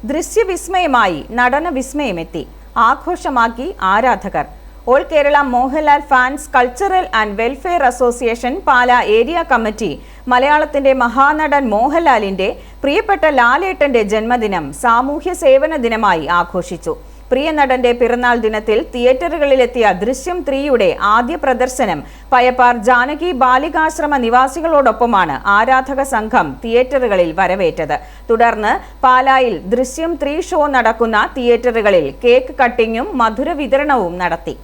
ദൃശ്യവിസ്മയമായി നടന വിസ്മയമെത്തി. ആഘോഷമാക്കി ആരാധകർ. All Kerala Mohanlal fans cultural and welfare association Pala area committee മലയാളത്തിന്റെ മഹാനടൻ മോഹൻലാലിന്റെ പ്രിയപ്പെട്ട ലാലേട്ടന്റെ ജന്മദിനം സാമൂഹ്യ സേവന ദിനമായി ആഘോഷിച്ചു. പ്രിയ നടന്റെ പിറന്നാൾ ദിനത്തിൽ തിയേറ്ററുകളിലെത്തിയ ദൃശ്യം 3യുടെ ആദ്യ പ്രദർശനം പയപ്പാർ ജാനകി ബാലികാശ്രമ നിവാസികളോടൊപ്പമാണ് ആരാധക സംഘം തിയേറ്ററുകളിൽ വരവേറ്റത്. തുടർന്ന് പാലായിൽ ദൃശ്യം 3 ഷോ നടക്കുന്ന തിയേറ്ററുകളിൽ കേക്ക് കട്ടിങ്ങും മധുര വിതരണവും നടത്തി.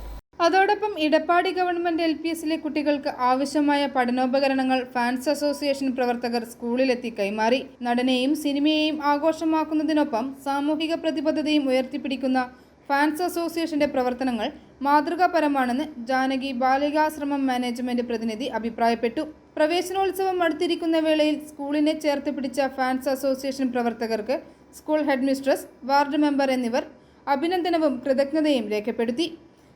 അതോടൊപ്പം ഇടപ്പാടി ഗവൺമെന്റ് LPSലെ കുട്ടികൾക്ക് ആവശ്യമായ പഠനോപകരണങ്ങൾ ഫാൻസ് അസോസിയേഷൻ പ്രവർത്തകർ സ്കൂളിലെത്തി കൈമാറി. നടനെയും സിനിമയെയും ആഘോഷമാക്കുന്നതിനൊപ്പം സാമൂഹിക പ്രതിബദ്ധതയും ഉയർത്തിപ്പിടിക്കുന്ന ഫാൻസ് അസോസിയേഷന്റെ പ്രവർത്തനങ്ങൾ മാതൃകാപരമാണെന്ന് ജാനകി ബാലികാശ്രമം മാനേജ്മെന്റ് പ്രതിനിധി അഭിപ്രായപ്പെട്ടു. പ്രവേശനോത്സവം അടുത്തിരിക്കുന്ന വേളയിൽ സ്കൂളിനെ ചേർത്ത് പിടിച്ച ഫാൻസ് അസോസിയേഷൻ പ്രവർത്തകർക്ക് school head mistress, ward member എന്നിവർ അഭിനന്ദനവും കൃതജ്ഞതയും രേഖപ്പെടുത്തി.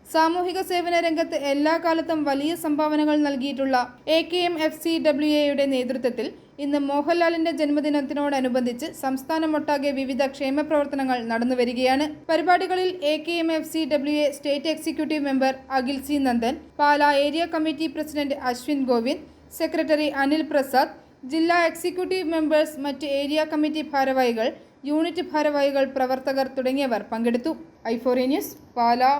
സാമൂഹിക സേവന രംഗത്ത് എല്ലാ കാലത്തും വലിയ സംഭാവനകൾ നൽകിയിട്ടുള്ള AKMFCWAയുടെ നേതൃത്വത്തിൽ ഇന്ന് മോഹൻലാലിന്റെ ജന്മദിനത്തിനോടനുബന്ധിച്ച് സംസ്ഥാനമൊട്ടാകെ വിവിധ ക്ഷേമ പ്രവർത്തനങ്ങൾ നടന്നുവരികയാണ്. പരിപാടികളിൽ AKMFCWA state executive member Akhil C. Nandan, Pala area committee president Ashwin Govind, secretary Anil Prasad, ജില്ലാ എക്സിക്യൂട്ടീവ് മെമ്പേഴ്സ്, മറ്റ് ഏരിയ കമ്മിറ്റി ഭാരവാഹികൾ, യൂണിറ്റ് ഭാരവാഹികൾ, പ്രവർത്തകർ തുടങ്ങിയവർ പങ്കെടുത്തു. i4A news, Pala.